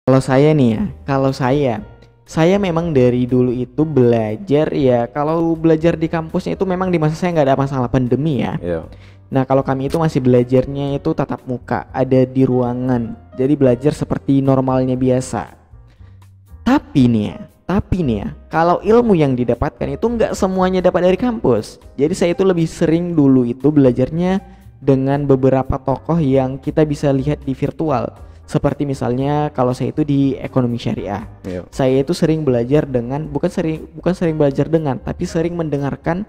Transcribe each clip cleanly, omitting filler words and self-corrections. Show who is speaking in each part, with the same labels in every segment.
Speaker 1: Kalau saya nih ya, kalau saya memang dari dulu itu belajar ya. Kalau belajar di kampusnya itu memang di masa saya nggak ada masalah pandemi ya.
Speaker 2: Iya.
Speaker 1: Nah kalau kami itu masih belajarnya itu tatap muka, ada di ruangan. Jadi belajar seperti normalnya biasa. Tapi nih ya, kalau ilmu yang didapatkan itu nggak semuanya dapat dari kampus. Jadi saya itu lebih sering dulu itu belajarnya dengan beberapa tokoh yang kita bisa lihat di virtual. Seperti misalnya kalau saya itu di ekonomi syariah.
Speaker 2: Iya.
Speaker 1: Saya itu sering belajar dengan bukan sering belajar dengan, tapi sering mendengarkan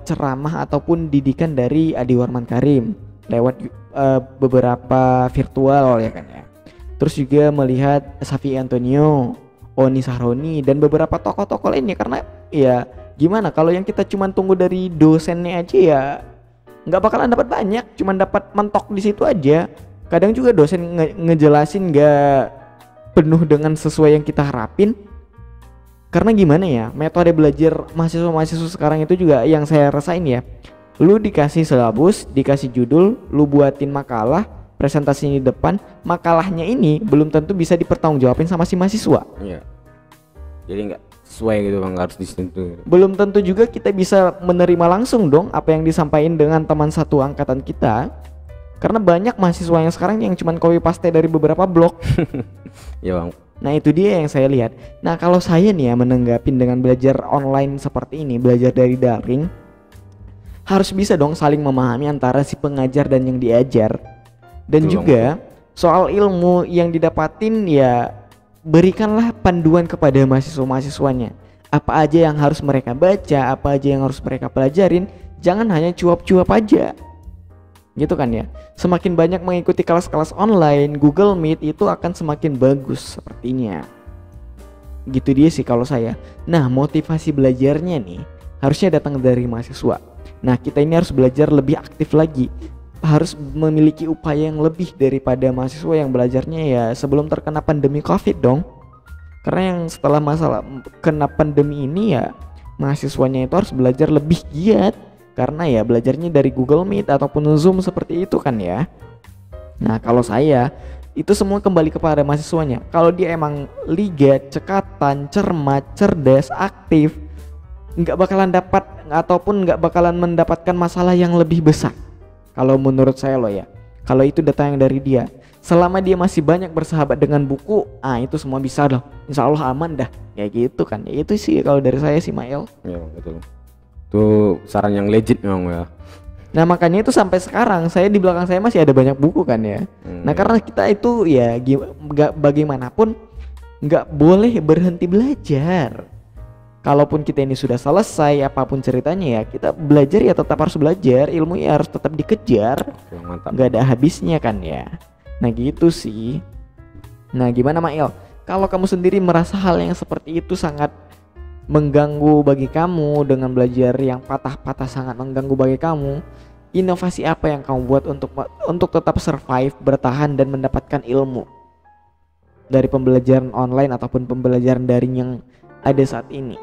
Speaker 1: ceramah ataupun didikan dari Adi Warman Karim lewat beberapa virtual ya kan ya. Terus juga melihat Safi Antonio, Oni Sahroni dan beberapa tokoh-tokoh lainnya, karena ya gimana kalau yang kita cuman tunggu dari dosennya aja ya nggak bakalan dapat banyak, cuman dapat mentok di situ aja. Kadang juga dosen ngejelasin nggak penuh dengan sesuai yang kita harapin. Karena gimana ya, metode belajar mahasiswa-mahasiswa sekarang itu juga yang saya rasain ya. Lu dikasih silabus, dikasih judul, lu buatin makalah, presentasi di depan, makalahnya ini belum tentu bisa dipertanggungjawabin sama si mahasiswa.
Speaker 2: Iya. Jadi nggak sesuai gitu bang, harus disentuh.
Speaker 1: Belum tentu juga kita bisa menerima langsung dong apa yang disampaikan dengan teman satu angkatan kita. Karena banyak mahasiswa yang sekarang yang cuman copy paste dari beberapa blog.
Speaker 2: Ya bang.
Speaker 1: Nah itu dia yang saya lihat. Nah kalau saya nih ya menanggapin dengan belajar online seperti ini, belajar dari daring, harus bisa dong saling memahami antara si pengajar dan yang diajar. Dan
Speaker 2: Betul,
Speaker 1: juga soal ilmu yang didapatin ya berikanlah panduan kepada mahasiswa-mahasiswanya. Apa aja yang harus mereka baca, apa aja yang harus mereka pelajarin. Jangan hanya cuap-cuap aja, gitu kan ya. Semakin banyak mengikuti kelas-kelas online, Google Meet itu akan semakin bagus sepertinya. Gitu dia sih kalau saya. Nah motivasi belajarnya nih harusnya datang dari mahasiswa. Nah kita ini harus belajar lebih aktif lagi, harus memiliki upaya yang lebih daripada mahasiswa yang belajarnya ya sebelum terkena pandemi COVID dong. Karena yang setelah masalah kena pandemi ini ya mahasiswanya itu harus belajar lebih giat, karena ya belajarnya dari Google Meet ataupun Zoom seperti itu kan ya. Nah kalau saya itu semua kembali kepada mahasiswanya. Kalau dia emang ligat, cekatan, cermat, cerdas, aktif, nggak bakalan dapat ataupun nggak bakalan mendapatkan masalah yang lebih besar. Kalau menurut saya loh ya, kalau itu datang dari dia, selama dia masih banyak bersahabat dengan buku, itu semua bisa loh, insya Allah aman dah, kayak gitu kan. Ya itu sih kalau dari saya sih Mael.
Speaker 2: Ya betul. Itu saran yang legit memang ya.
Speaker 1: Nah makanya itu sampai sekarang saya di belakang saya masih ada banyak buku kan ya. Nah karena kita itu ya bagaimanapun nggak boleh berhenti belajar. Kalaupun kita ini sudah selesai apapun ceritanya ya kita belajar ya tetap harus belajar, ilmu ya harus tetap dikejar.
Speaker 2: Oke, mantap.
Speaker 1: Nggak ada habisnya kan ya. Nah gitu sih. Nah gimana Mael? Kalau kamu sendiri merasa hal yang seperti itu sangat mengganggu bagi kamu, dengan belajar yang patah-patah sangat mengganggu bagi kamu, inovasi apa yang kamu buat untuk tetap survive, bertahan dan mendapatkan ilmu dari pembelajaran online ataupun pembelajaran daring yang ada saat ini?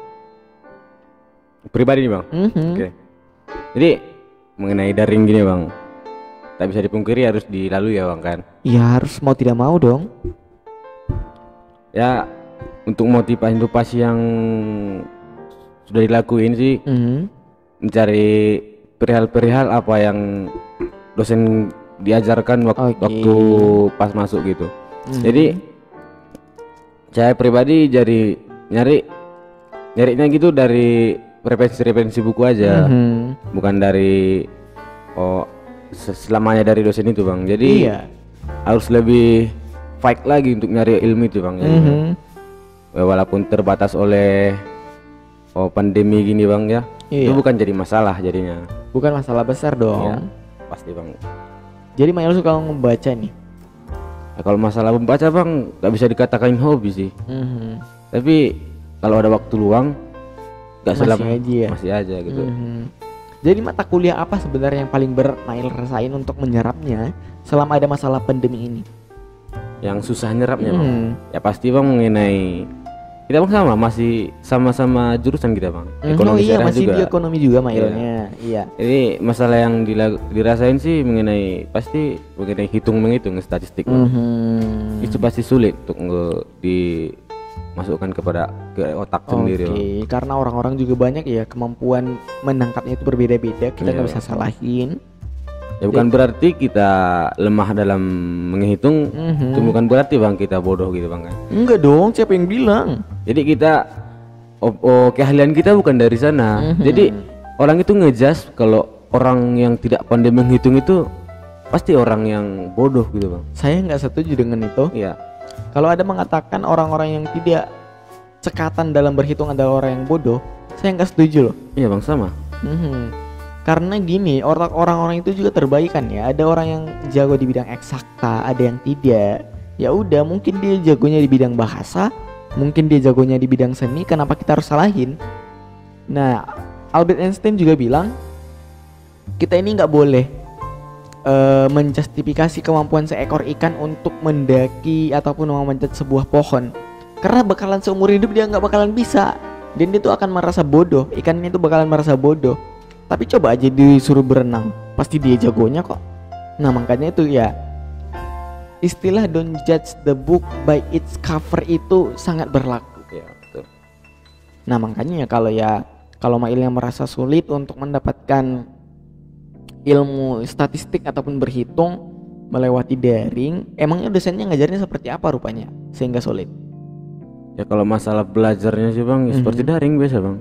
Speaker 2: Pribadi nih bang. Oke. Jadi mengenai daring gini bang, tak bisa dipungkiri harus dilalui ya bang kan.
Speaker 1: Ya harus mau tidak mau dong.
Speaker 2: Ya untuk motivasi yang sudah dilakuin sih, mencari perihal-perihal apa yang dosen diajarkan waktu pas masuk gitu. Jadi saya pribadi jadi nyarinya gitu dari referensi buku aja, bukan dari selamanya dari dosen itu bang. Jadi harus lebih fight lagi untuk nyari ilmu itu bang. Walaupun terbatas oleh pandemi gini bang ya, itu bukan jadi masalah jadinya.
Speaker 1: Bukan masalah besar dong.
Speaker 2: Ya, pasti bang.
Speaker 1: Jadi Mael suka membaca nih.
Speaker 2: Ya, kalau masalah membaca bang nggak bisa dikatakan hobi sih. Tapi kalau ada waktu luang nggak masih aja gitu.
Speaker 1: Jadi mata kuliah apa sebenarnya yang paling berat Mael rasain untuk menyerapnya selama ada masalah pandemi ini?
Speaker 2: Yang susah nyerapnya bang, ya pasti bang mengenai Kita bang masih sama-sama jurusan kita bang.
Speaker 1: Ekonomi iya masih juga. Di ekonomi juga mailnya. Iya. Jadi
Speaker 2: masalah yang dirasain sih pasti mengenai menghitung statistik. Itu pasti sulit untuk dimasukkan ke otak sendiri. Oke,
Speaker 1: karena orang-orang juga banyak ya, kemampuan menangkapnya itu berbeda-beda. Kita nggak bisa salahin.
Speaker 2: Ya bukan berarti kita lemah dalam menghitung, itu bukan berarti bang kita bodoh gitu bang kan?
Speaker 1: Enggak dong, siapa yang bilang?
Speaker 2: Jadi kita keahlian kita bukan dari sana. Jadi orang itu ngejudge kalau orang yang tidak pandai menghitung itu pasti orang yang bodoh gitu bang.
Speaker 1: Saya nggak setuju dengan itu.
Speaker 2: Iya.
Speaker 1: Kalau ada mengatakan orang-orang yang tidak cekatan dalam berhitung adalah orang yang bodoh, saya nggak setuju loh.
Speaker 2: Iya bang, sama.
Speaker 1: Karena gini, orang-orang itu juga terbagi kan ya. Ada orang yang jago di bidang eksakta, ada yang tidak. Ya udah, mungkin dia jagonya di bidang bahasa, mungkin dia jagonya di bidang seni. Kenapa kita harus salahin? Nah, Albert Einstein juga bilang kita ini nggak boleh menjustifikasi kemampuan seekor ikan untuk mendaki ataupun memanjat sebuah pohon, karena bakalan seumur hidup dia nggak bakalan bisa, dan dia tuh akan merasa bodoh. Ikannya itu bakalan merasa bodoh. Tapi coba aja disuruh berenang, pasti dia jagonya kok. Nah makanya itu ya, istilah don't judge the book by its cover itu sangat berlaku ya, betul. Nah makanya kalau Mailnya merasa sulit untuk mendapatkan ilmu statistik ataupun berhitung melewati daring, emangnya dosennya ngajarnya seperti apa rupanya sehingga sulit?
Speaker 2: Ya kalau masalah belajarnya sih bang, seperti daring biasa bang.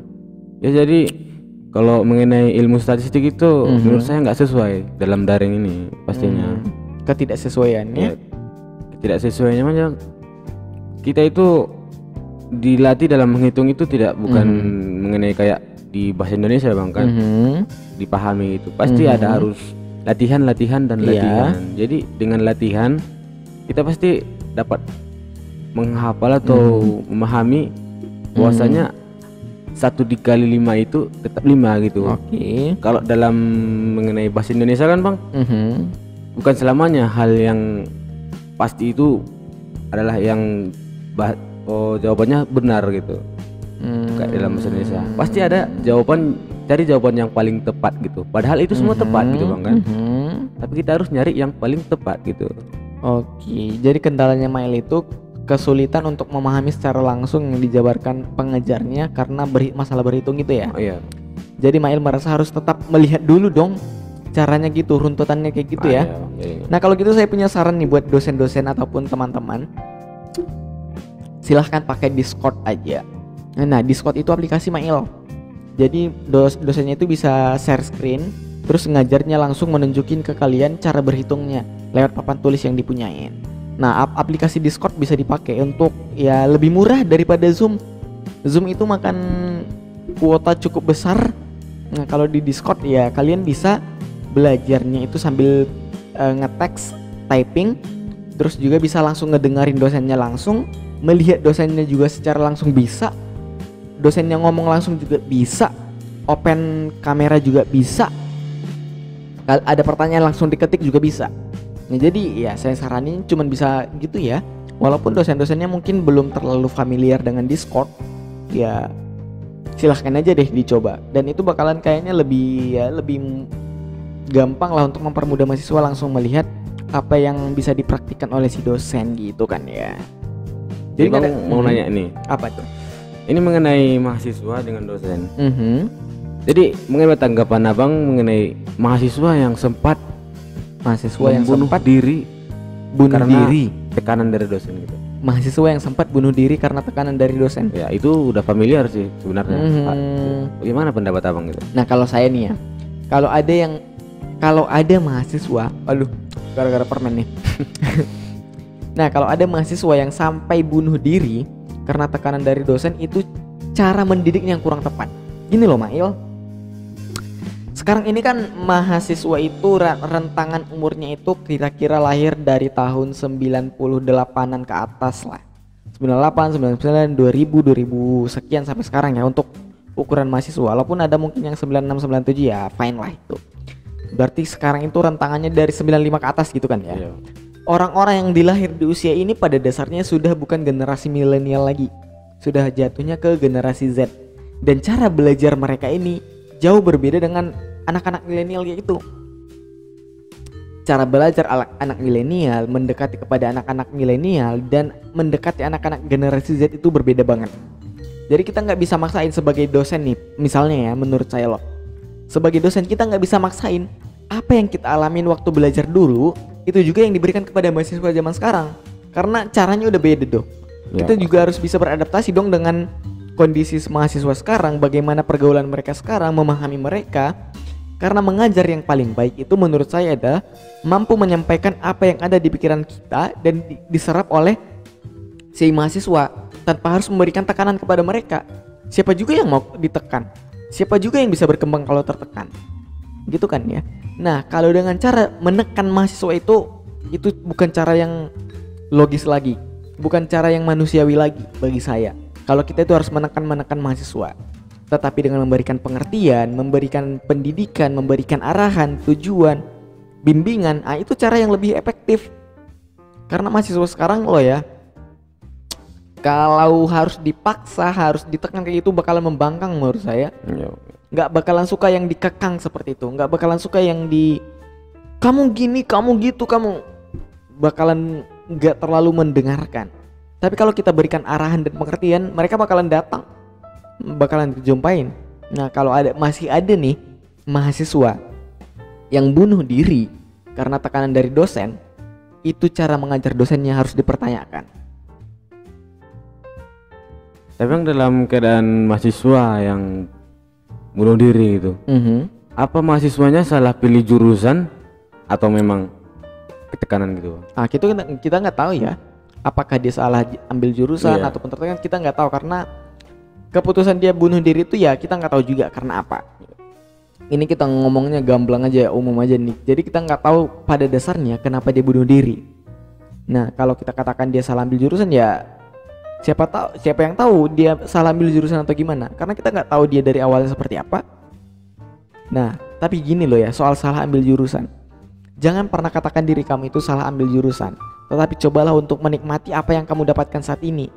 Speaker 2: Ya jadi kalau mengenai ilmu statistik itu menurut saya nggak sesuai dalam daring ini pastinya.
Speaker 1: Ketidaksesuaiannya? Ya,
Speaker 2: ketidaksesuaiannya macam kita itu dilatih dalam menghitung itu bukan mengenai kayak di bahasa Indonesia bang kan, dipahami itu pasti ada harus latihan dan latihan. Jadi dengan latihan kita pasti dapat menghafal atau memahami bahwasanya 1 dikali 5 itu tetap 5 gitu.
Speaker 1: Oke.
Speaker 2: Kalau dalam mengenai bahasa Indonesia kan bang, bukan selamanya hal yang pasti itu adalah yang jawabannya benar gitu. Kayak dalam bahasa Indonesia pasti ada cari jawaban yang paling tepat gitu. Padahal itu semua tepat gitu bang kan. Tapi kita harus nyari yang paling tepat gitu.
Speaker 1: Oke. Jadi kendalanya Mail itu kesulitan untuk memahami secara langsung yang dijabarkan pengajarnya karena masalah berhitung gitu ya.
Speaker 2: Oh, iya.
Speaker 1: Jadi Mail merasa harus tetap melihat dulu dong caranya gitu, runtutannya kayak gitu ya.
Speaker 2: Iya.
Speaker 1: Nah kalau gitu saya punya saran nih buat dosen-dosen ataupun teman-teman, silahkan pakai Discord aja. Nah Discord itu aplikasi Mail. Jadi dosennya itu bisa share screen, terus ngajarnya langsung menunjukin ke kalian cara berhitungnya lewat papan tulis yang dipunyain. Nah, aplikasi Discord bisa dipakai untuk ya lebih murah daripada Zoom. Zoom itu makan kuota cukup besar. Nah, kalau di Discord ya kalian bisa belajarnya itu sambil ngeteks, typing, terus juga bisa langsung ngedengerin dosennya langsung, melihat dosennya juga secara langsung bisa. Dosennya ngomong langsung juga bisa. Open kamera juga bisa. Ada pertanyaan langsung diketik juga bisa. Nah, jadi ya saya saranin cuman bisa gitu ya. Walaupun dosen-dosennya mungkin belum terlalu familiar dengan Discord, ya silahkan aja deh dicoba. Dan itu bakalan kayaknya lebih gampang lah untuk mempermudah mahasiswa langsung melihat apa yang bisa dipraktikkan oleh si dosen gitu kan ya.
Speaker 2: Jadi mau nanya nih,
Speaker 1: apa tuh?
Speaker 2: Ini mengenai mahasiswa dengan dosen. Jadi mengenai tanggapan abang mengenai mahasiswa yang sempat bunuh diri tekanan dari dosen gitu.
Speaker 1: Mahasiswa yang sempat bunuh diri karena tekanan dari dosen.
Speaker 2: Ya itu udah familiar sih sebenarnya. Gimana pendapat abang gitu?
Speaker 1: Nah kalau saya nih ya, kalau ada mahasiswa, aduh gara-gara permen nih. Nah kalau ada mahasiswa yang sampai bunuh diri karena tekanan dari dosen, itu cara mendidiknya yang kurang tepat. Gini loh Mail, sekarang ini kan mahasiswa itu rentangan umurnya itu kira-kira lahir dari tahun 98-an ke atas lah. 98, 99, 2000 sekian sampai sekarang ya untuk ukuran mahasiswa. Walaupun ada mungkin yang 96, 97 ya fine lah itu. Berarti sekarang itu rentangannya dari 95 ke atas gitu kan ya. Orang-orang yang dilahir di usia ini pada dasarnya sudah bukan generasi milenial lagi. sudah jatuhnya ke generasi Z. Dan cara belajar mereka ini jauh berbeda dengan anak-anak milenial kayak gitu. Cara belajar anak milenial mendekati kepada anak-anak milenial dan mendekati anak-anak generasi Z itu berbeda banget. Jadi kita nggak bisa maksain sebagai dosen nih, misalnya ya, menurut saya loh, sebagai dosen kita nggak bisa maksain apa yang kita alamin waktu belajar dulu itu juga yang diberikan kepada mahasiswa zaman sekarang, karena caranya udah beda dong. Kita juga harus bisa beradaptasi dong dengan kondisi mahasiswa sekarang, bagaimana pergaulan mereka sekarang, memahami mereka. Karena mengajar yang paling baik itu menurut saya adalah mampu menyampaikan apa yang ada di pikiran kita dan diserap oleh si mahasiswa tanpa harus memberikan tekanan kepada mereka. Siapa juga yang mau ditekan? Siapa juga yang bisa berkembang kalau tertekan? Gitu kan ya. Nah, kalau dengan cara menekan mahasiswa itu bukan cara yang logis lagi, bukan cara yang manusiawi lagi bagi saya. Kalau kita itu harus menekan mahasiswa. Tetapi dengan memberikan pengertian, memberikan pendidikan, memberikan arahan, tujuan, bimbingan, itu cara yang lebih efektif. Karena mahasiswa sekarang loh ya, kalau harus dipaksa, harus ditekan kayak gitu bakalan membangkang menurut saya. Nggak bakalan suka yang dikekang seperti itu, nggak bakalan suka yang kamu gini, kamu gitu, kamu bakalan nggak terlalu mendengarkan. Tapi kalau kita berikan arahan dan pengertian, mereka bakalan datang, bakalan dijumpain. Nah, kalau masih ada nih mahasiswa yang bunuh diri karena tekanan dari dosen, itu cara mengajar dosennya harus dipertanyakan.
Speaker 2: Tapi yang dalam keadaan mahasiswa yang bunuh diri itu, apa mahasiswanya salah pilih jurusan atau memang ketekanan gitu?
Speaker 1: Kita nggak tahu ya, apakah dia salah ambil jurusan ataupun tertekan, kita nggak tahu, karena keputusan dia bunuh diri itu ya kita nggak tahu juga karena apa. Ini kita ngomongnya gamblang aja, umum aja nih. Jadi kita nggak tahu pada dasarnya kenapa dia bunuh diri. Nah, kalau kita katakan dia salah ambil jurusan, ya siapa yang tahu dia salah ambil jurusan atau gimana? Karena kita nggak tahu dia dari awalnya seperti apa. Nah, tapi gini loh ya, soal salah ambil jurusan. Jangan pernah katakan diri kamu itu salah ambil jurusan, tetapi cobalah untuk menikmati apa yang kamu dapatkan saat ini.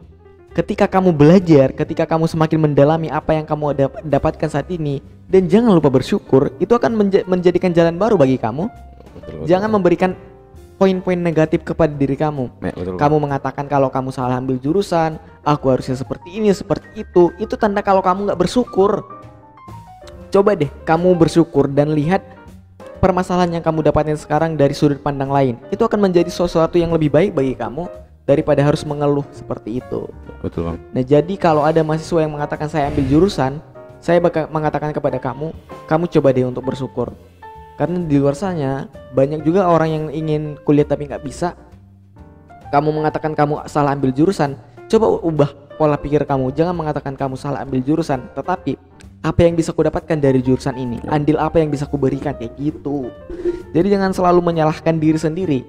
Speaker 1: Ketika kamu belajar, ketika kamu semakin mendalami apa yang kamu dapatkan saat ini, dan jangan lupa bersyukur, itu akan menjadikan jalan baru bagi kamu. Betul. Jangan memberikan poin-poin negatif kepada diri kamu. Betul. Kamu mengatakan kalau kamu salah ambil jurusan, aku harusnya seperti ini, seperti itu tanda kalau kamu gak bersyukur. Coba deh kamu bersyukur dan lihat permasalahan yang kamu dapatkan sekarang dari sudut pandang lain. Itu akan menjadi sesuatu yang lebih baik bagi kamu daripada harus mengeluh seperti itu.
Speaker 2: Betul bang.
Speaker 1: Nah, jadi kalau ada mahasiswa yang mengatakan saya ambil jurusan, saya bakal mengatakan kepada kamu coba deh untuk bersyukur. Karena di luar sana banyak juga orang yang ingin kuliah tapi nggak bisa. Kamu mengatakan kamu salah ambil jurusan, coba ubah pola pikir kamu. Jangan mengatakan kamu salah ambil jurusan, tetapi apa yang bisa ku dapatkan dari jurusan ini, andil apa yang bisa ku berikan, kayak gitu. Jadi jangan selalu menyalahkan diri sendiri.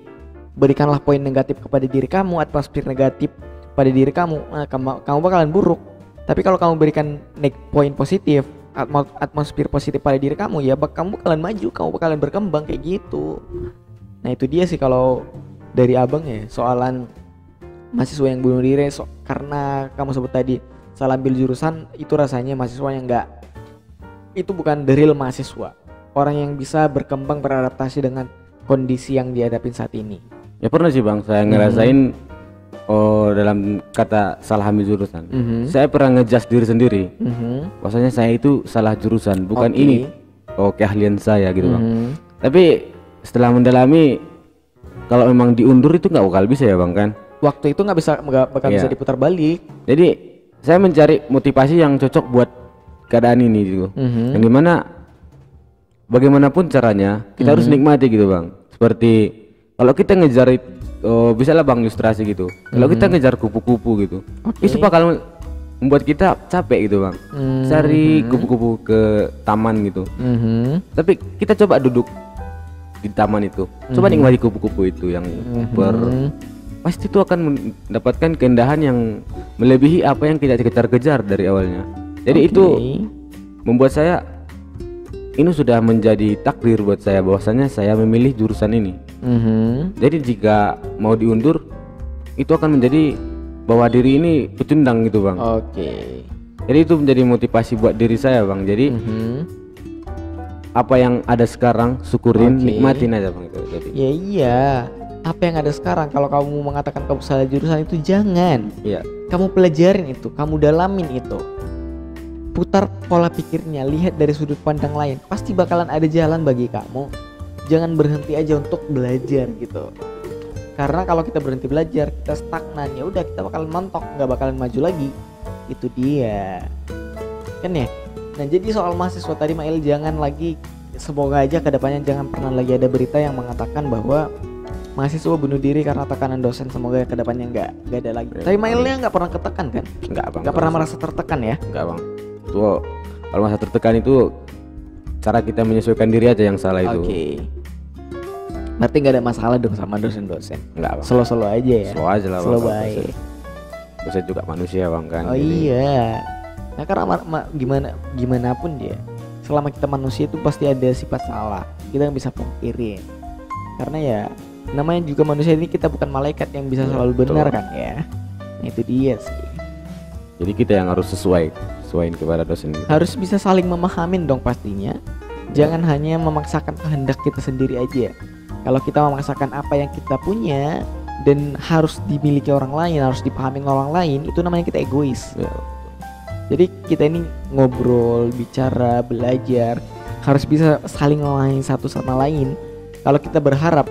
Speaker 1: Berikanlah poin negatif kepada diri kamu, atmosfer negatif pada diri kamu, kamu bakalan buruk. Tapi kalau kamu berikan poin positif, atmosfer positif pada diri kamu, ya kamu bakalan maju, kamu bakalan berkembang, kayak gitu. Nah, itu dia sih kalau dari abang ya, soalan mahasiswa yang bunuh diri. Karena kamu sebut tadi salah ambil jurusan, itu rasanya mahasiswa yang itu bukan the real mahasiswa, orang yang bisa berkembang, beradaptasi dengan kondisi yang dihadapin saat ini.
Speaker 2: Ya pernah sih bang, saya ngerasain dalam kata salah ambil jurusan. Saya pernah ngejudge diri sendiri. Bahwasanya saya itu salah jurusan, bukan ini keahlian saya gitu bang. Tapi setelah mendalami, kalau memang diundur itu nggak bakal bisa ya bang kan?
Speaker 1: Waktu itu nggak bakal bisa diputar balik.
Speaker 2: Jadi saya mencari motivasi yang cocok buat keadaan ini gitu. Yang dimana bagaimanapun caranya kita harus nikmati gitu bang. Seperti kalau kita ngejar bisa lah bang ilustrasi gitu. Kalau kita ngejar kupu-kupu gitu, itu bakal membuat kita capek gitu bang. Cari kupu-kupu ke taman gitu. Tapi kita coba duduk di taman itu, coba nikmati kupu-kupu itu yang pasti itu akan mendapatkan keindahan yang melebihi apa yang kita kejar-kejar dari awalnya. Jadi itu membuat saya, ini sudah menjadi takdir buat saya bahwasanya saya memilih jurusan ini. Jadi jika mau diundur, itu akan menjadi bahwa diri ini pecundang gitu bang.
Speaker 1: Oke.
Speaker 2: Jadi itu menjadi motivasi buat diri saya bang. Jadi apa yang ada sekarang syukurin, nikmatin aja bang itu. Jadi.
Speaker 1: Ya iya. Apa yang ada sekarang, kalau kamu mengatakan kamu salah jurusan itu jangan.
Speaker 2: Iya.
Speaker 1: Kamu pelajarin itu, kamu dalamin itu. Putar pola pikirnya, lihat dari sudut pandang lain. Pasti bakalan ada jalan bagi kamu. Jangan berhenti aja untuk belajar gitu. Karena kalau kita berhenti belajar, kita stagnan, ya udah kita bakalan mentok, nggak bakalan maju lagi. Itu dia. Kan ya? Nah, jadi soal mahasiswa tadi Mail, jangan lagi, semoga aja kedepannya jangan pernah lagi ada berita yang mengatakan bahwa mahasiswa bunuh diri karena tekanan dosen. Semoga kedepannya nggak ada lagi. Tapi Mailnya nggak pernah ketekan kan?
Speaker 2: Nggak bang.
Speaker 1: Nggak pernah merasa tertekan ya?
Speaker 2: Nggak bang. Tuh kalau masa tertekan itu cara kita menyesuaikan diri aja yang salah itu.
Speaker 1: Oke. Berarti nggak ada masalah dong sama dosen-dosen?
Speaker 2: Nggak bang.
Speaker 1: Slow aja ya?
Speaker 2: Slow aja lah bang.
Speaker 1: Slow baik.
Speaker 2: Dosen juga manusia bang kan.
Speaker 1: Oh jadi... iya. Nah karena gimana pun dia, selama kita manusia itu pasti ada sifat salah. Kita nggak bisa pungkirin. Karena ya namanya juga manusia ini, kita bukan malaikat yang bisa selalu benar kan ya. Nah, itu dia sih.
Speaker 2: Jadi kita yang harus sesuaiin kepada dosen kita.
Speaker 1: Harus bisa saling memahamin dong pastinya. Jangan hanya memaksakan kehendak kita sendiri aja. Kalau kita memaksakan apa yang kita punya dan harus dimiliki orang lain, harus dipahamin orang lain, itu namanya kita egois. Jadi kita ini ngobrol, bicara, belajar, harus bisa saling memahamin satu sama lain. Kalau kita berharap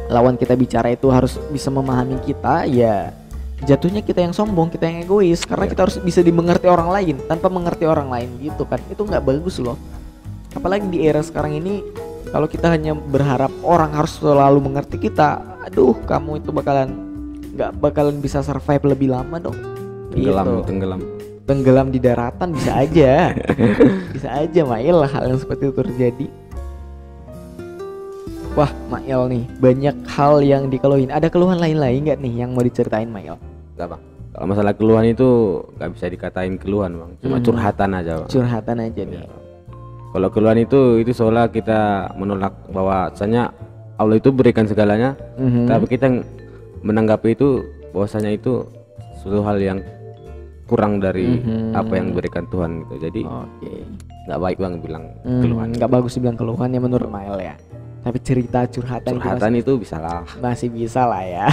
Speaker 1: lawan kita bicara itu harus bisa memahami kita, ya jatuhnya kita yang sombong, kita yang egois. Karena kita harus bisa dimengerti orang lain. Tanpa mengerti orang lain gitu kan, itu nggak bagus loh. Apalagi di era sekarang ini, kalau kita hanya berharap orang harus selalu mengerti kita, aduh kamu itu nggak bakalan bisa survive lebih lama dong. Tenggelam di daratan bisa aja. Bisa aja Mail hal yang seperti itu terjadi. Wah Mail nih, banyak hal yang dikeluhin. Ada keluhan lain-lain nggak nih yang mau diceritain Mail?
Speaker 2: Nggak bang. Kalau masalah keluhan itu nggak bisa dikatain keluhan bang. Cuma curhatan aja bang.
Speaker 1: Curhatan aja nih.
Speaker 2: Kalau keluhan itu seolah kita menolak bahwasanya Allah itu berikan segalanya, tapi kita menanggapi itu bahwasanya itu suatu hal yang kurang dari apa yang diberikan Tuhan gitu. Jadi nggak baik bang bilang keluhan.
Speaker 1: Nggak bagus dibilang keluhan ya menurut Mail ya. Tapi cerita curhatan
Speaker 2: itu bisa lah.
Speaker 1: Masih bisa lah ya.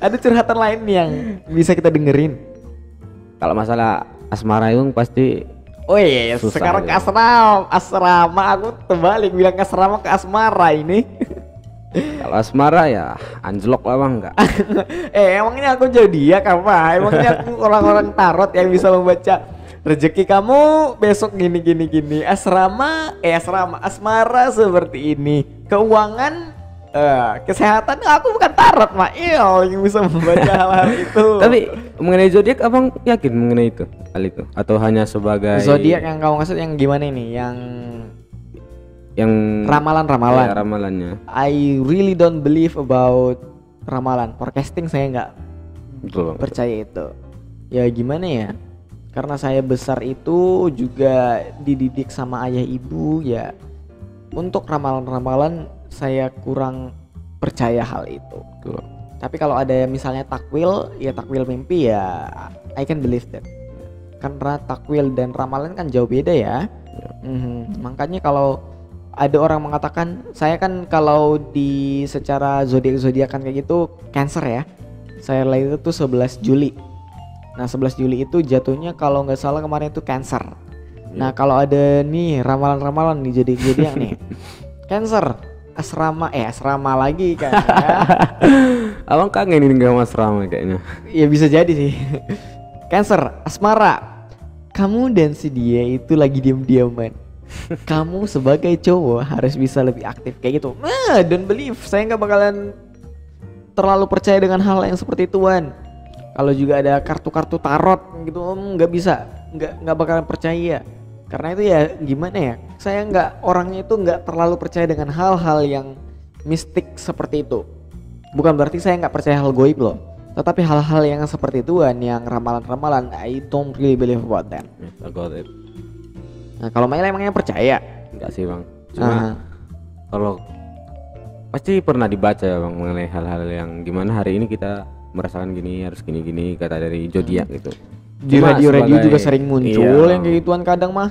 Speaker 1: Ada curhatan lain yang bisa kita dengerin.
Speaker 2: Kalau masalah asmara itu pasti.
Speaker 1: Oh iya, sekarang ke asrama aku terbalik bilang asrama ke asmara ini.
Speaker 2: Kalau asmara ya anjlok lah bang, enggak.
Speaker 1: Emangnya aku zodiak apa? Emangnya aku orang-orang tarot yang bisa membaca rezeki kamu besok gini. Asmara seperti ini. Keuangan, kesehatan, aku bukan tarot Mail yang bisa membaca hal-hal itu.
Speaker 2: Tapi mengenai zodiak abang yakin mengenai itu hal itu atau hanya sebagai
Speaker 1: zodiak yang kamu maksud yang gimana ini? Yang ramalan.
Speaker 2: Ya, ramalannya.
Speaker 1: I really don't believe about ramalan. Forecasting saya nggak percaya itu. Ya gimana ya? Karena saya besar itu juga dididik sama ayah ibu ya. Untuk ramalan saya kurang percaya hal itu.
Speaker 2: Betul.
Speaker 1: Tapi kalau ada misalnya takwil mimpi ya I can believe that. Karena takwil dan ramalan kan jauh beda ya. Makanya kalau ada orang mengatakan, saya kan kalau di secara zodiakan kayak gitu Cancer ya. Saya lahir itu 11 Juli. Nah 11 Juli itu jatuhnya kalau nggak salah kemarin itu Cancer. Nah kalau ada nih ramalan nih zodiak nih Cancer asrama lagi kan ya.
Speaker 2: Abang kangen ini nggak asrama kayaknya.
Speaker 1: Ya bisa jadi sih. Cancer asmara, kamu dan si dia itu lagi diam-diaman. Kamu sebagai cowok harus bisa lebih aktif kayak gitu. Don't believe, saya nggak bakalan terlalu percaya dengan hal yang seperti ituan. Kalau juga ada kartu-kartu tarot gitu, nggak bakalan percaya. Karena itu ya gimana ya, saya orangnya itu nggak terlalu percaya dengan hal-hal yang mistik seperti itu. Bukan berarti saya nggak percaya hal goib loh, tetapi hal-hal yang seperti ituan, yang ramalan-ramalan, I don't really believe about that.
Speaker 2: I got it.
Speaker 1: Nah kalau Mail emangnya percaya?
Speaker 2: Enggak sih bang, cuma kalau pasti pernah dibaca ya bang mengenai hal-hal yang gimana hari ini kita merasakan gini, harus gini kata dari zodiak gitu.
Speaker 1: Di radio-radio juga sering muncul yang kayak gituan kadang mah.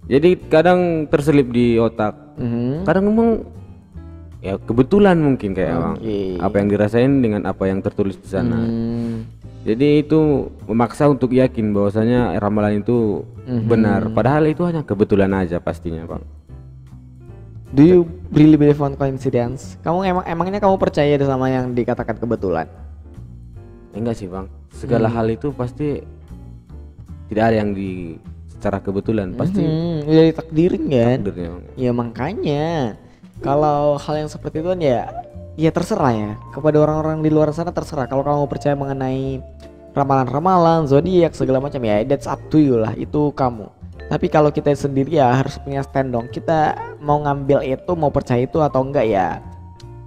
Speaker 2: Jadi kadang terselip di otak. Kadang memang ya kebetulan mungkin kayak bang, apa yang dirasain dengan apa yang tertulis di sana. Jadi itu memaksa untuk yakin bahwasanya ramalan itu benar, padahal itu hanya kebetulan aja pastinya bang.
Speaker 1: Do you really believe on coincidence? Emangnya kamu percaya sama yang dikatakan kebetulan?
Speaker 2: Enggak sih bang, segala hal itu pasti tidak ada yang secara kebetulan, pasti
Speaker 1: udah ditakdirin kan?
Speaker 2: Takdirnya,
Speaker 1: ya makanya kalau hal yang seperti itu kan ya terserah ya, kepada orang-orang di luar sana terserah. Kalau kamu percaya mengenai ramalan-ramalan, zodiak segala macam ya that's up to you lah, itu kamu. Tapi kalau kita sendiri ya harus punya stand dong, kita mau ngambil itu, mau percaya itu atau enggak ya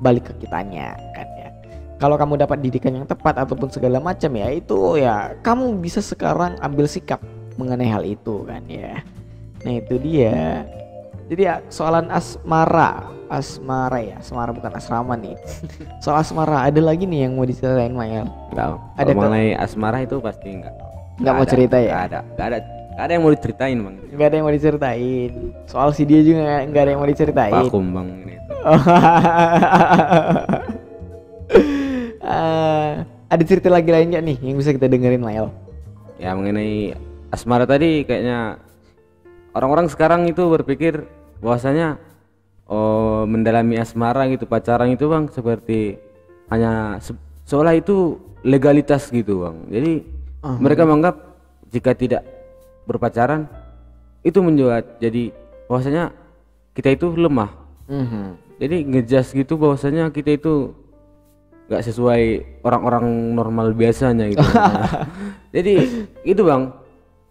Speaker 1: balik ke kitanya kan ya. Kalau kamu dapat didikan yang tepat ataupun segala macam ya itu ya kamu bisa sekarang ambil sikap mengenai hal itu kan ya. Nah itu dia. Jadi ya soalan asmara ya, asmara bukan asrama nih. Soal asmara ada lagi nih yang mau diceritain Mael?
Speaker 2: Enggak. Ada mengenai asmara itu pasti enggak
Speaker 1: mau cerita ya?
Speaker 2: Enggak ada yang mau diceritain bang.
Speaker 1: Enggak ada yang mau diceritain. Soal si dia juga enggak ada yang mau diceritain.
Speaker 2: Vakum bang ini.
Speaker 1: Ada cerita lagi lain nggak nih yang bisa kita dengerin Mael?
Speaker 2: Ya mengenai asmara tadi kayaknya orang-orang sekarang itu berpikir bahwasanya mendalami asmara gitu, pacaran itu bang seperti hanya seolah itu legalitas gitu bang. Jadi mereka menganggap jika tidak berpacaran itu menjuat, jadi bahwasanya kita itu lemah. Jadi ngejudge gitu bahwasanya kita itu nggak sesuai orang-orang normal biasanya gitu. Jadi itu bang,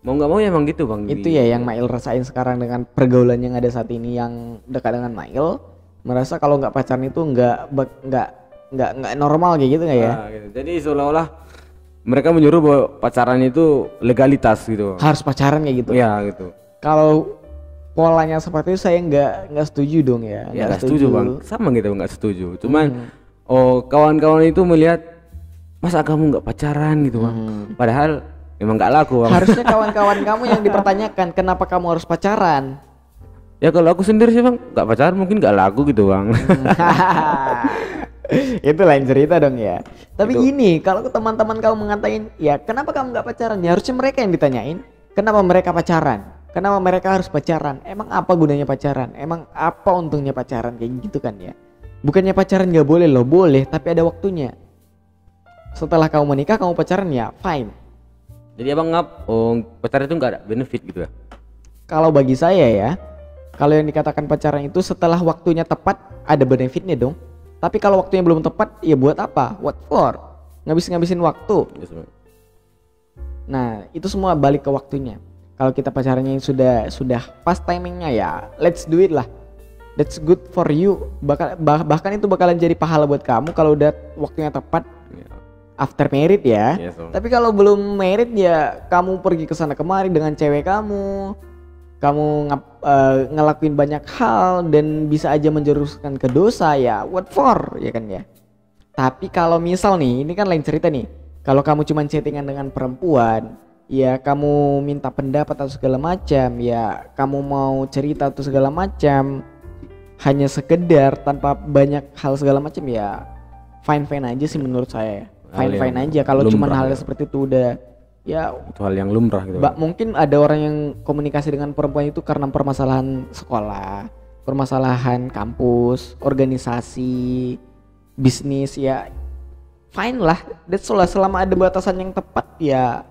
Speaker 2: mau nggak mau ya emang gitu bang.
Speaker 1: Itu ya yang Mail rasain sekarang dengan pergaulan yang ada saat ini yang dekat dengan Mail, merasa kalau nggak pacaran itu nggak normal kayak gitu nggak ya?
Speaker 2: Gitu. Jadi seolah-olah mereka menyuruh bahwa pacaran itu legalitas gitu.
Speaker 1: Harus pacaran kayak gitu.
Speaker 2: Ya gitu.
Speaker 1: Kalau polanya seperti itu saya nggak setuju dong ya.
Speaker 2: Ya nggak setuju bang. Sama gitu nggak setuju. Cuman kawan-kawan itu melihat masa kamu nggak pacaran gitu bang. Padahal emang nggak laku bang.
Speaker 1: Harusnya kawan-kawan kamu yang dipertanyakan kenapa kamu harus pacaran.
Speaker 2: Ya kalau aku sendiri sih bang nggak pacaran mungkin nggak laku gitu bang.
Speaker 1: Itu lain cerita dong ya. Tapi gini, kalau teman-teman kamu mengatain ya kenapa kamu nggak pacaran, ya harusnya mereka yang ditanyain kenapa mereka pacaran, kenapa mereka harus pacaran, emang apa gunanya pacaran, emang apa untungnya pacaran, kayak gitu kan ya. Bukannya pacaran nggak boleh loh, boleh tapi ada waktunya. Setelah kamu menikah kamu pacaran ya fine.
Speaker 2: Jadi abang pacaran itu nggak ada benefit gitu ya?
Speaker 1: Kalau bagi saya ya, kalau yang dikatakan pacaran itu setelah waktunya tepat ada benefitnya dong. Tapi kalau waktunya belum tepat, ya buat apa? What for? Ngabisin waktu.
Speaker 2: Yes,
Speaker 1: nah, itu semua balik ke waktunya. Kalau kita pacarannya sudah pas timingnya ya, let's do it lah. That's good for you. Bahkan itu bakalan jadi pahala buat kamu kalau udah waktunya tepat. After married ya. Yes, tapi kalau belum married ya, kamu pergi ke sana kemari dengan cewek kamu ngelakuin banyak hal dan bisa aja menjerumuskan ke dosa ya, what for ya kan ya. Tapi kalau misal nih, ini kan lain cerita nih, kalau kamu cuma chattingan dengan perempuan ya, kamu minta pendapat atau segala macam ya, kamu mau cerita atau segala macam hanya sekedar tanpa banyak hal segala macam ya, fine aja sih menurut saya. Fine aja kalau cuma hal seperti itu udah ya
Speaker 2: itu hal yang lumrah gitu.
Speaker 1: Mungkin ada orang yang komunikasi dengan perempuan itu karena permasalahan sekolah, permasalahan kampus, organisasi, bisnis ya fine lah. That's all lah, selama ada batasan yang tepat ya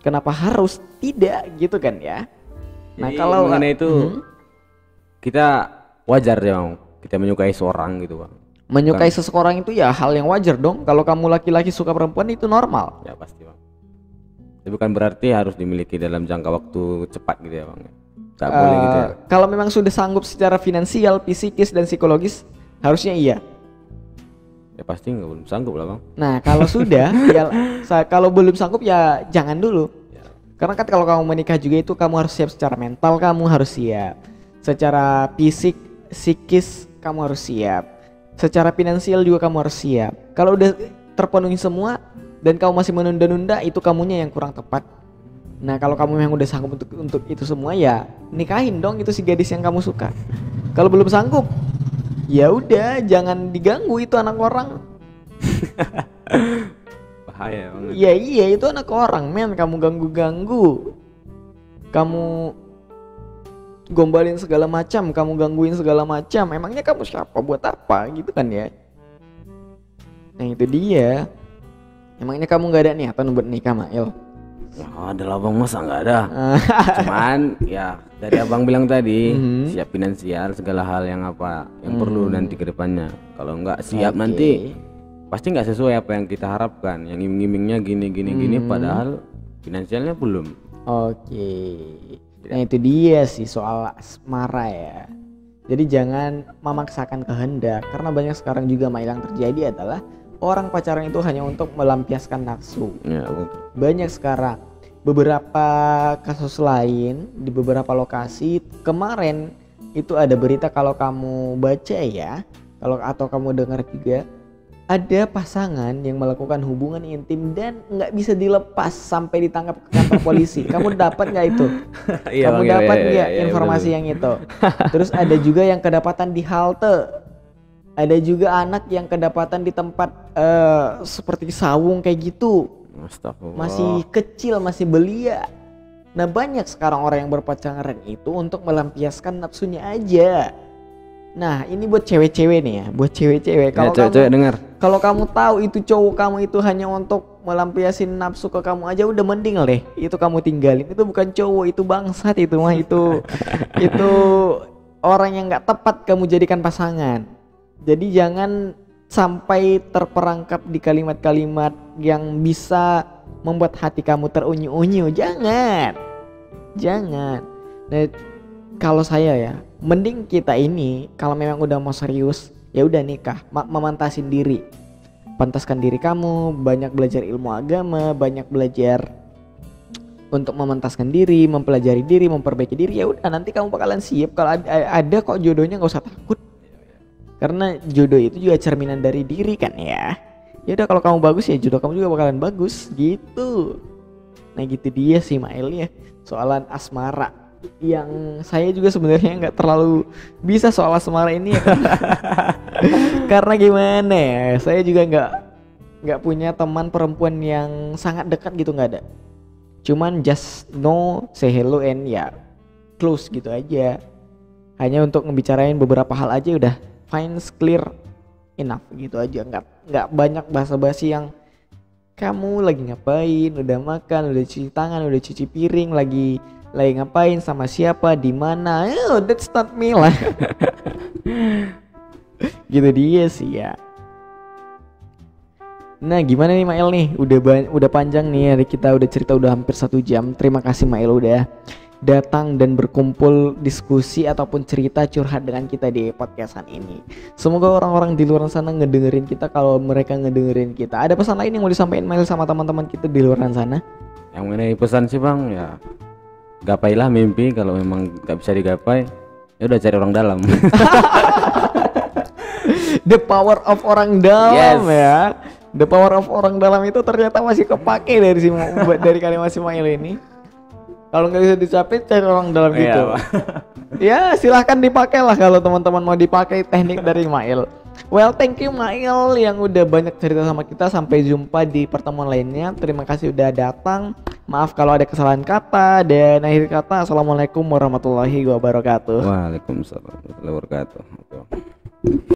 Speaker 1: kenapa harus tidak gitu kan ya. Nah, kalau
Speaker 2: mengenai itu kita wajar ya kita menyukai seorang gitu bang.
Speaker 1: Menyukai seseorang itu ya hal yang wajar dong. Kalau kamu laki-laki suka perempuan itu normal.
Speaker 2: Ya pasti bang. Tapi bukan berarti harus dimiliki dalam jangka waktu cepat gitu ya bang. Gak boleh gitu ya.
Speaker 1: Kalau memang sudah sanggup secara finansial, psikis dan psikologis harusnya iya.
Speaker 2: Ya pasti belum sanggup lah bang.
Speaker 1: Nah kalau sudah ya, kalau belum sanggup ya jangan dulu ya. Karena kan kalau kamu menikah juga itu kamu harus siap secara mental, kamu harus siap secara fisik, psikis kamu harus siap, secara finansial juga kamu harus siap. Kalau udah terpenuhi semua, dan kamu masih menunda-nunda, itu kamunya yang kurang tepat. Nah kalau kamu memang udah sanggup untuk itu semua, ya nikahin dong itu si gadis yang kamu suka. Kalau belum sanggup, ya udah jangan diganggu itu anak orang.
Speaker 2: Bahaya banget.
Speaker 1: Iya itu anak orang men, kamu ganggu, kamu gombalin segala macam, kamu gangguin segala macam, emangnya kamu siapa buat apa gitu kan ya. Nah itu dia, emangnya kamu nggak ada niatan buat nikah Mail?
Speaker 2: Ya ada lah bang, masa nggak ada. Cuman ya dari abang bilang tadi, siap finansial segala hal yang perlu nanti ke depannya. Kalau nggak siap nanti pasti nggak sesuai apa yang kita harapkan. Yang iming-imingnya gini, padahal finansialnya belum.
Speaker 1: Nah itu dia sih soal asmara ya. Jadi jangan memaksakan kehendak, karena banyak sekarang juga Mail yang terjadi adalah orang pacaran itu hanya untuk melampiaskan nafsu.
Speaker 2: Ya, betul.
Speaker 1: Banyak sekarang. Beberapa kasus lain di beberapa lokasi kemarin itu ada berita, kalau kamu baca ya, atau kamu dengar juga, ada pasangan yang melakukan hubungan intim dan nggak bisa dilepas sampai ditangkap ke kantor polisi. Kamu dapat nggak itu? Kamu dapat nggak informasi yang itu? Terus ada juga yang kedapatan di halte. Ada juga anak yang kedapatan di tempat seperti sawung kayak gitu. Masih kecil, masih belia. Nah banyak sekarang orang yang berpacaran itu untuk melampiaskan nafsunya aja. Nah ini buat cewek-cewek nih ya, buat cewek-cewek. Kalau
Speaker 2: cewek dengar,
Speaker 1: kalau kamu tahu itu cowok kamu itu hanya untuk melampiasin nafsu ke kamu aja, udah mending deh itu kamu tinggalin. Itu bukan cowok, itu bangsat itu mah. Itu orang yang nggak tepat kamu jadikan pasangan. Jadi jangan sampai terperangkap di kalimat-kalimat yang bisa membuat hati kamu terunyu-unyu. Jangan. Nah, kalau saya ya, mending kita ini kalau memang udah mau serius, ya udah nikah, memantasin diri. Pantaskan diri kamu, banyak belajar ilmu agama, banyak belajar untuk memantaskan diri, mempelajari diri, memperbaiki diri. Ya udah nanti kamu bakalan siap. Kalau ada kok jodohnya, nggak usah takut. Karena jodoh itu juga cerminan dari diri kan ya. Ya udah kalau kamu bagus ya jodoh kamu juga bakalan bagus gitu. Nah gitu dia sih Mail ya, soalan asmara. Yang saya juga sebenarnya nggak terlalu bisa soal asmara ini ya kan? Karena gimana ya, saya juga nggak punya teman perempuan yang sangat dekat gitu, nggak ada. Cuman just know, say hello and ya close gitu aja. Hanya untuk ngebicarain beberapa hal aja udah fine, clear enough gitu aja. Nggak banyak basa-basi yang kamu lagi ngapain, udah makan, udah cuci tangan, udah cuci piring, lagi ngapain, sama siapa, di mana. That's not me lah. Gitu dia sih ya. Nah gimana nih Mail nih, udah panjang nih hari kita, udah cerita udah hampir 1 jam. Terima kasih Mail udah datang dan berkumpul diskusi ataupun cerita curhat dengan kita di podcastan ini. Semoga orang-orang di luar sana ngedengerin kita. Kalau mereka ngedengerin kita, ada pesan lain yang mau disampaikan Mail sama teman-teman kita di luar sana?
Speaker 2: Yang mengenai pesan sih bang, ya gapailah mimpi. Kalau memang gak bisa digapai, ya udah cari orang dalam.
Speaker 1: The power of orang dalam, yes. Ya, the power of orang dalam itu ternyata masih kepake dari kalimat si Mail ini. Kalau nggak bisa dicapai, cari orang dalam gitu. Ya silahkan dipakai lah kalau teman-teman mau dipakai teknik dari Mail. Well, thank you Mail yang udah banyak cerita sama kita. Sampai jumpa di pertemuan lainnya. Terima kasih udah datang. Maaf kalau ada kesalahan kata, dan akhir kata assalamualaikum warahmatullahi wabarakatuh.
Speaker 2: Waalaikumsalam warahmatullahi wabarakatuh.